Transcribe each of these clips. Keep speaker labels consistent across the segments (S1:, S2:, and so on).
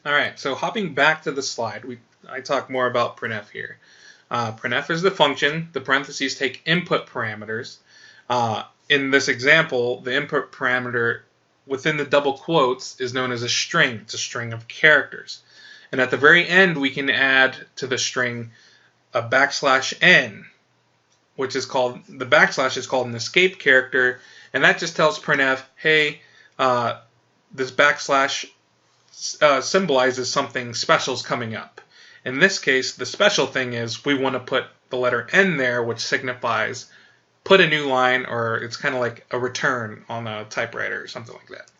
S1: Alright, so hopping back to the slide, I talk more about printf here. Printf is the function. The parentheses take input parameters. In this example, the input parameter within the double quotes is known as a string. It's a string of characters. And at the very end, we can add to the string a \n, which is called, the backslash is called an escape character, and that just tells printf, hey, this backslash symbolizes something special is coming up. In this case, the special thing is we want to put the letter N there, which signifies put a new line, or it's kind of like a return on a typewriter or something like that.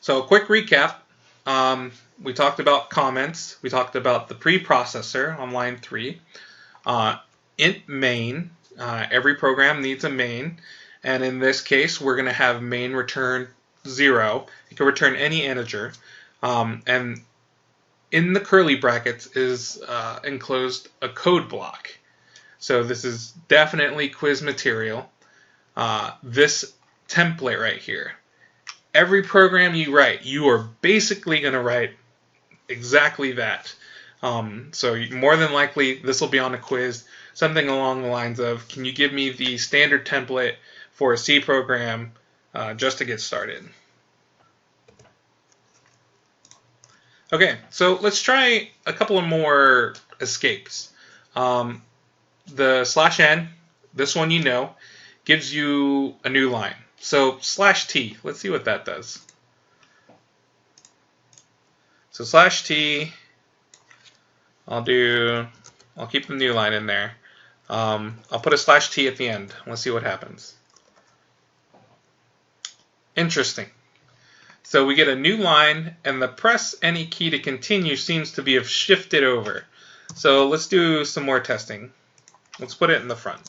S1: So a quick recap. We talked about comments. We talked about the preprocessor on line 3. Int main. Every program needs a main. And in this case, we're going to have main return 0. It can return any integer. And in the curly brackets is enclosed a code block. So this is definitely quiz material. This template right here. Every program you write, you are basically going to write exactly that. So more than likely, this will be on a quiz. Something along the lines of, can you give me the standard template for a C program just to get started? Okay, so let's try a couple of more escapes. The /n, this one you know, gives you a new line. So /t, let's see what that does. So /t, I'll keep the new line in there. I'll put a /t at the end. Let's see what happens. Interesting. So we get a new line, and the press any key to continue seems to be shifted over. So let's do some more testing. Let's put it in the front.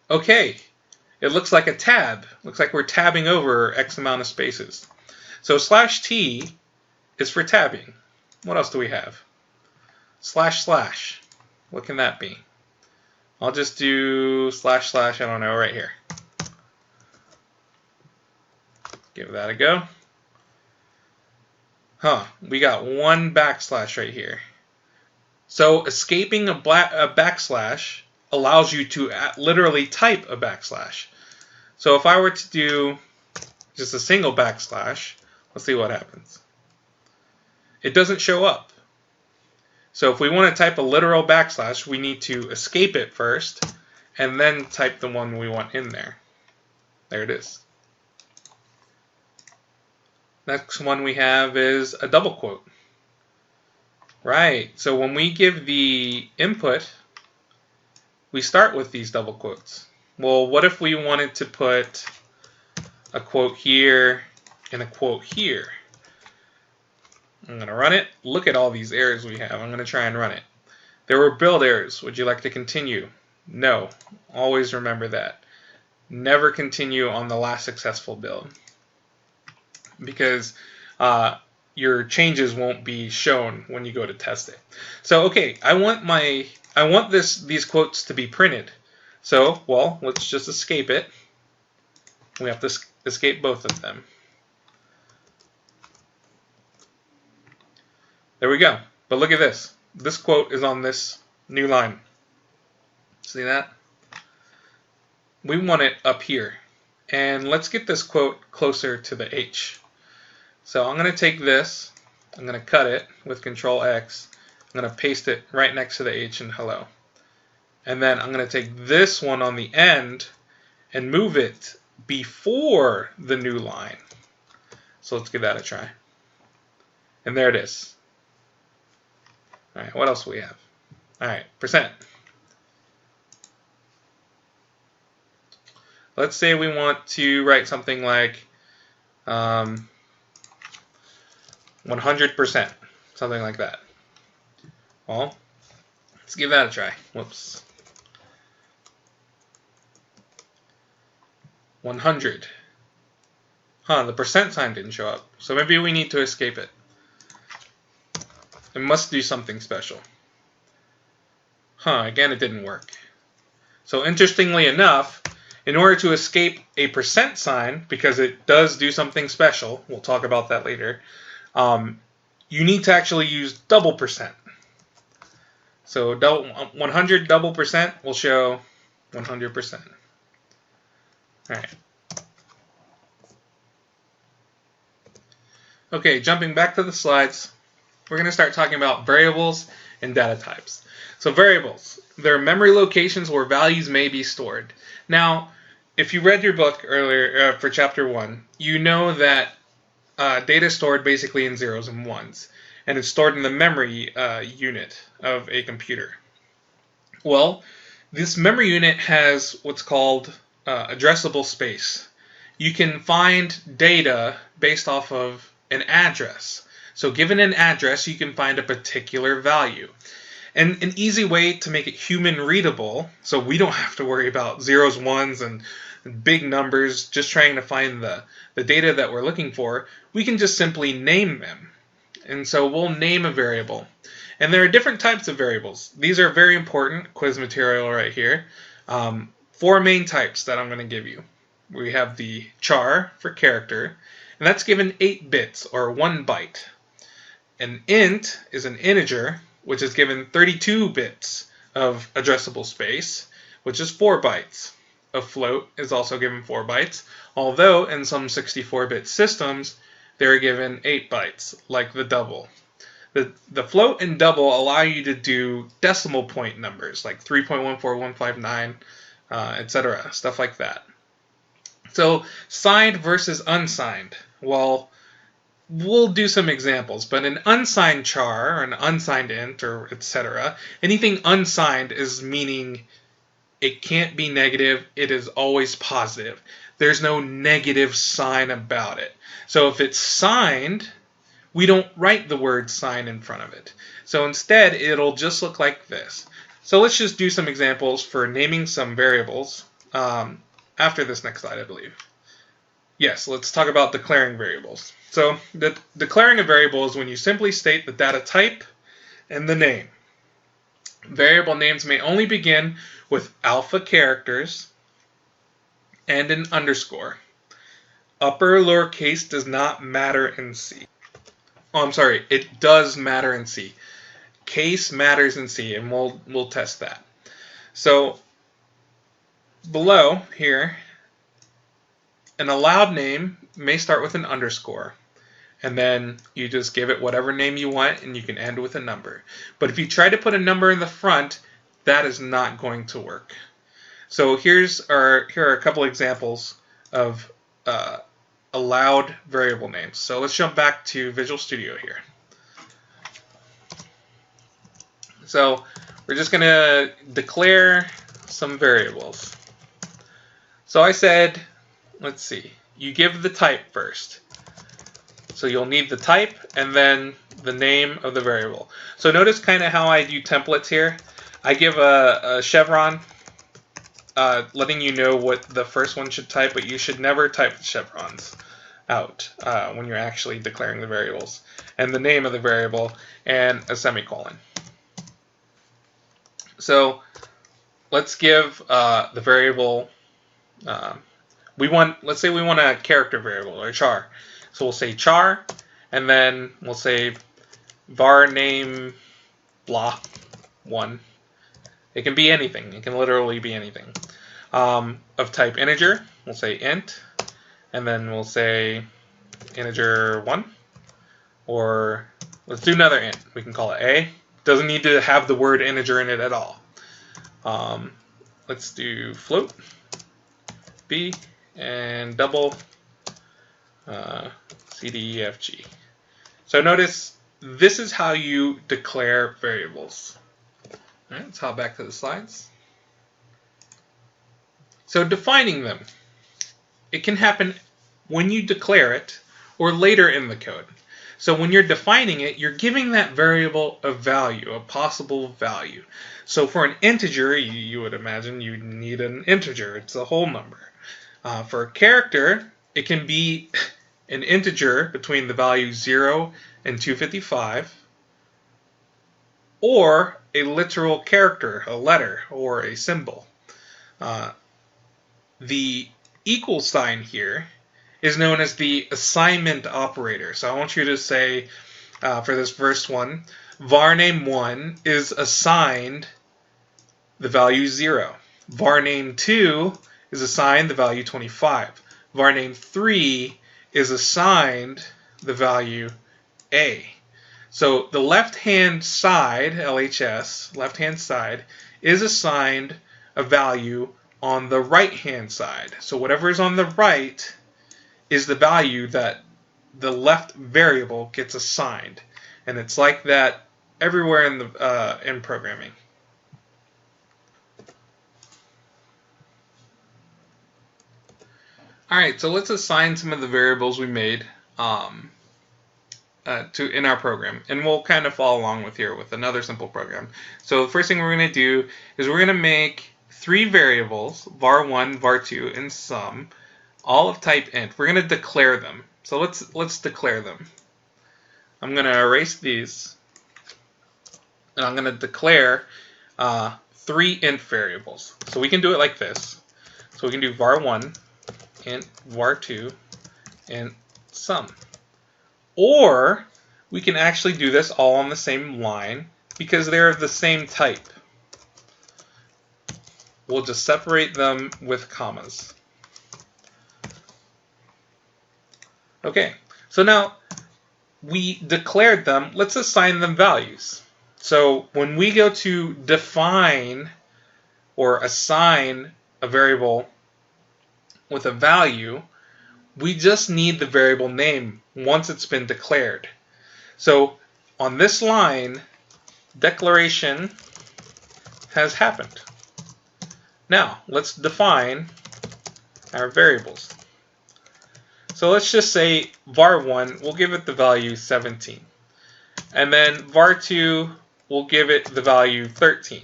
S1: Okay, it looks like a tab. Looks like we're tabbing over X amount of spaces. So /t is for tabbing. What else do we have? // what can that be? I'll just do // I don't know, right here. Give that a go. We got one backslash right here. So escaping a backslash allows you to literally type a backslash. So if I were to do just a single backslash, let's see what happens. It doesn't show up. So if we want to type a literal backslash, we need to escape it first and then type the one we want in there. There it is. Next one we have is a double quote. Right, so when we give the input, we start with these double quotes. Well, what if we wanted to put a quote here and a quote here? I'm going to run it. Look at all these errors we have. I'm going to try and run it. There were build errors. Would you like to continue? No. Always remember that. Never continue on the last successful build, because your changes won't be shown when you go to test it. So okay, I want these quotes to be printed. So, well, let's just escape it. We have to escape both of them. There we go. But look at this. This quote is on this new line. See that? We want it up here. And let's get this quote closer to the H. So I'm going to take this. I'm going to cut it with Control X. I'm going to paste it right next to the H in hello. And then I'm going to take this one on the end and move it before the new line. So let's give that a try. And there it is. All right, what else do we have? All right, %. Let's say we want to write something like 100%, something like that. Well, let's give that a try. Whoops. 100. The percent sign didn't show up. So maybe we need to escape it. It must do something special. Again, it didn't work. So interestingly enough, In order to escape a percent sign, because it does do something special, we'll talk about that later, you need to actually use double percent. So 100 double percent will show 100%. All right. Okay, jumping back to the slides, we're going to start talking about variables and data types. So variables, they're memory locations where values may be stored. Now, if you read your book earlier for chapter 1, you know that data is stored basically in zeros and ones, and it's stored in the memory unit of a computer. Well, this memory unit has what's called addressable space. You can find data based off of an address. So given an address, you can find a particular value. And an easy way to make it human readable, so we don't have to worry about zeros, ones, and big numbers just trying to find the data that we're looking for, we can just simply name them. And so we'll name a variable. And there are different types of variables. These are very important, quiz material right here. 4 main types that I'm going to give you. We have the char for character, and that's given 8 bits or 1 byte. An int is an integer, which is given 32 bits of addressable space, which is 4 bytes. A float is also given 4 bytes, although in some 64-bit systems, they're given 8 bytes, like the double. The float and double allow you to do decimal point numbers, like 3.14159, etc., stuff like that. So signed versus unsigned. Well, we'll do some examples, but an unsigned char or an unsigned int or etc., anything unsigned is meaning it can't be negative, it is always positive. There's no negative sign about it. So if it's signed, we don't write the word sign in front of it. So instead, it'll just look like this. So let's just do some examples for naming some variables after this next slide, I believe. Yes, let's talk about declaring variables. So declaring a variable is when you simply state the data type and the name. Variable names may only begin with alpha characters and an underscore. Upper lowercase does not matter in C. Oh, I'm sorry, it does matter in C. Case matters in C, and we'll test that. So below here, an allowed name may start with an underscore, and then you just give it whatever name you want, and you can end with a number. But if you try to put a number in the front, that is not going to work. So here are a couple examples of allowed variable names. So let's jump back to Visual Studio here. So we're just going to declare some variables. So I said, let's see, you give the type first. So you'll need the type and then the name of the variable. So notice kind of how I do templates here. I give a chevron letting you know what the first one should type, but you should never type the chevrons out when you're actually declaring the variables. And the name of the variable and a semicolon. So let's give the variable, let's say we want a character variable or char. So we'll say char, and then we'll say var name blah 1. It can be anything. It can literally be anything. Of type integer, we'll say int, and then we'll say integer 1. Or let's do another int. We can call it A. Doesn't need to have the word integer in it at all. Let's do float, B, and double C, D, E, F, G. So notice this is how you declare variables. All right, let's hop back to the slides. So defining them. It can happen when you declare it or later in the code. So when you're defining it, you're giving that variable a value, a possible value. So for an integer, you would imagine you need an integer. It's a whole number. For a character, it can be an integer between the value 0 and 255, or a literal character, a letter, or a symbol. the equal sign here is known as the assignment operator. So I want you to say, for this first one, var name1 is assigned the value 0. var name2 is assigned the value 25. var name3 is assigned the value a. So the left-hand side, LHS, left-hand side, is assigned a value on the right-hand side. So whatever is on the right is the value that the left variable gets assigned. And it's like that everywhere in programming. All right, so let's assign some of the variables we made in our program, and we'll kind of follow along with here with another simple program. So the first thing we're going to do is we're going to make 3 variables, var1, var2, and sum, all of type int. We're going to declare them. So let's declare them. I'm going to erase these, and I'm going to declare 3 int variables. So we can do it like this. So we can do var1, int, var2, and sum. Or we can actually do this all on the same line because they're of the same type. We'll just separate them with commas. Okay, so now we declared them. Let's assign them values. So when we go to define or assign a variable with a value, we just need the variable name once it's been declared. So on this line, declaration has happened. Now let's define our variables. So let's just say var1, we'll give it the value 17. And then var2, we'll give it the value 13.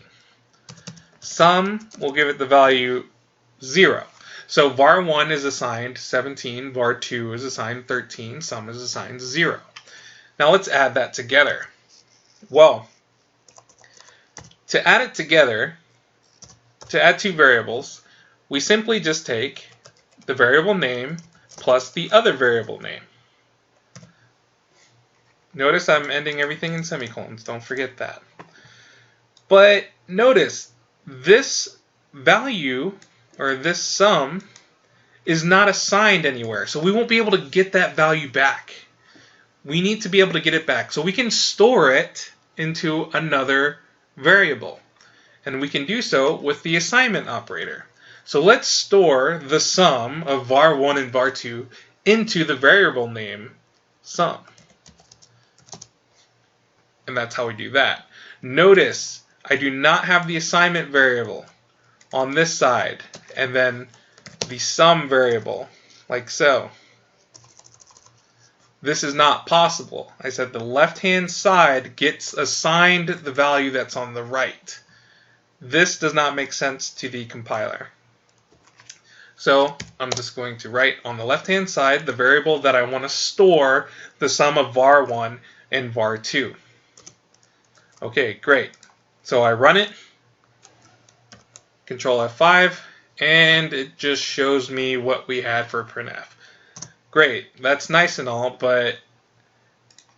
S1: Sum, we'll give it the value 0. So var1 is assigned 17, var2 is assigned 13, sum is assigned 0. Now let's add that together. Well, to add it together, to add 2 variables, we simply just take the variable name plus the other variable name. Notice I'm ending everything in semicolons, don't forget that. But notice this value, or this sum, is not assigned anywhere. So we won't be able to get that value back. We need to be able to get it back. So we can store it into another variable. And we can do so with the assignment operator. So let's store the sum of var1 and var2 into the variable name sum. And that's how we do that. Notice I do not have the assignment variable on this side, and then the sum variable, like so. This is not possible. I said the left-hand side gets assigned the value that's on the right. This does not make sense to the compiler. So I'm just going to write on the left-hand side the variable that I want to store the sum of var1 and var2. Okay, great. So I run it, Control F5, and it just shows me what we had for printf. Great, that's nice and all, but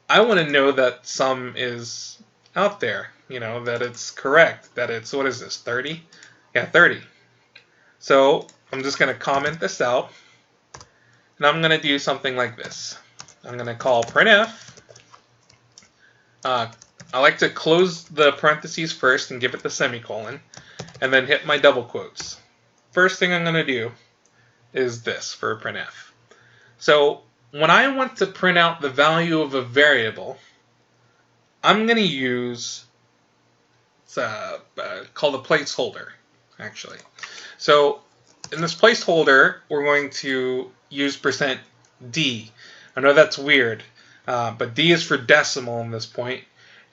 S1: I want to know that sum is out there, that it's correct, that it's, what is this, 30? Yeah, 30. So I'm just going to comment this out, and I'm going to do something like this. I'm going to call printf. I like to close the parentheses first and give it the semicolon, and then hit my double quotes. First thing I'm going to do is this for printf. So when I want to print out the value of a variable, I'm going to use called a placeholder, actually. So in this placeholder, we're going to use %d. I know that's weird, but d is for decimal in this point.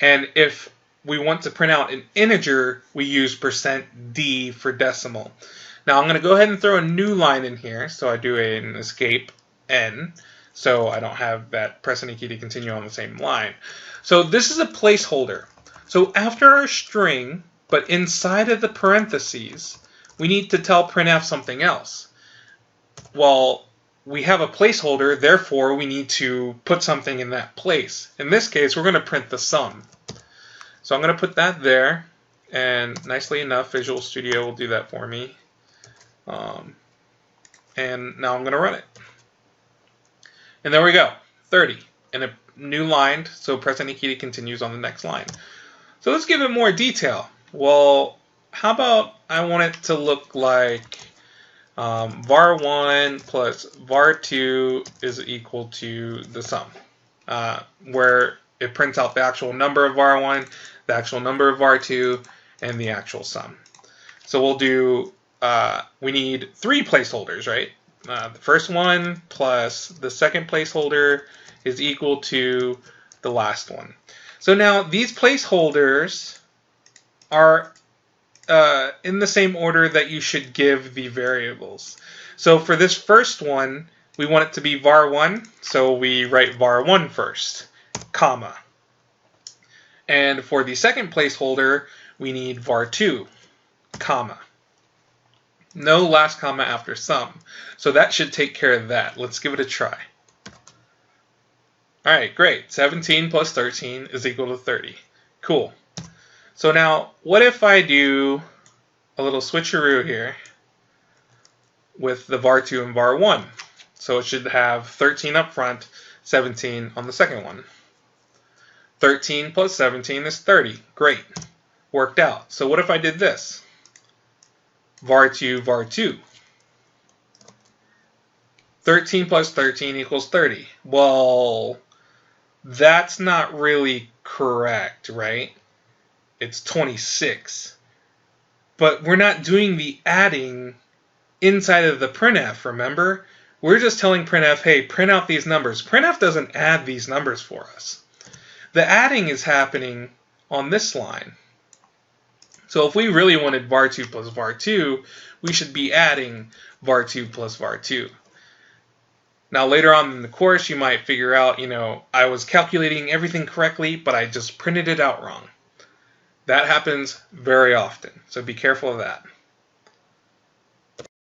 S1: And if we want to print out an integer, we use %d for decimal. Now I'm going to go ahead and throw a new line in here. So I do an escape n, so I don't have that press any key to continue on the same line. So this is a placeholder. So after our string, but inside of the parentheses, we need to tell printf something else. well, we have a placeholder, therefore we need to put something in that place. In this case, we're going to print the sum. So I'm going to put that there, and nicely enough, Visual Studio will do that for me. And now I'm going to run it. And there we go, 30. And a new line, so press any key to continue on the next line. So let's give it more detail. Well, how about I want it to look like var1 plus var2 is equal to the sum, where it prints out the actual number of var1, the actual number of var2, and the actual sum. So we'll do, we need 3 placeholders, right? The first one plus the second placeholder is equal to the last one. So now these placeholders are in the same order that you should give the variables. So for this first one, we want it to be var1, so we write var1 first, comma. And for the second placeholder, we need var2, comma. No last comma after sum. So that should take care of that. Let's give it a try. All right, great. 17 plus 13 is equal to 30. Cool. So now, what if I do a little switcheroo here with the var2 and var1? So it should have 13 up front, 17 on the second one. 13 plus 17 is 30. Great. Worked out. So what if I did this? var2, var2. 13 plus 13 equals 30. Well, that's not really correct, right? It's 26. But we're not doing the adding inside of the printf, remember? We're just telling printf, hey, print out these numbers. Printf doesn't add these numbers for us. The adding is happening on this line. So if we really wanted var2 plus var2, we should be adding var2 plus var2. Now later on in the course, you might figure out, I was calculating everything correctly, but I just printed it out wrong. That happens very often, so be careful of that.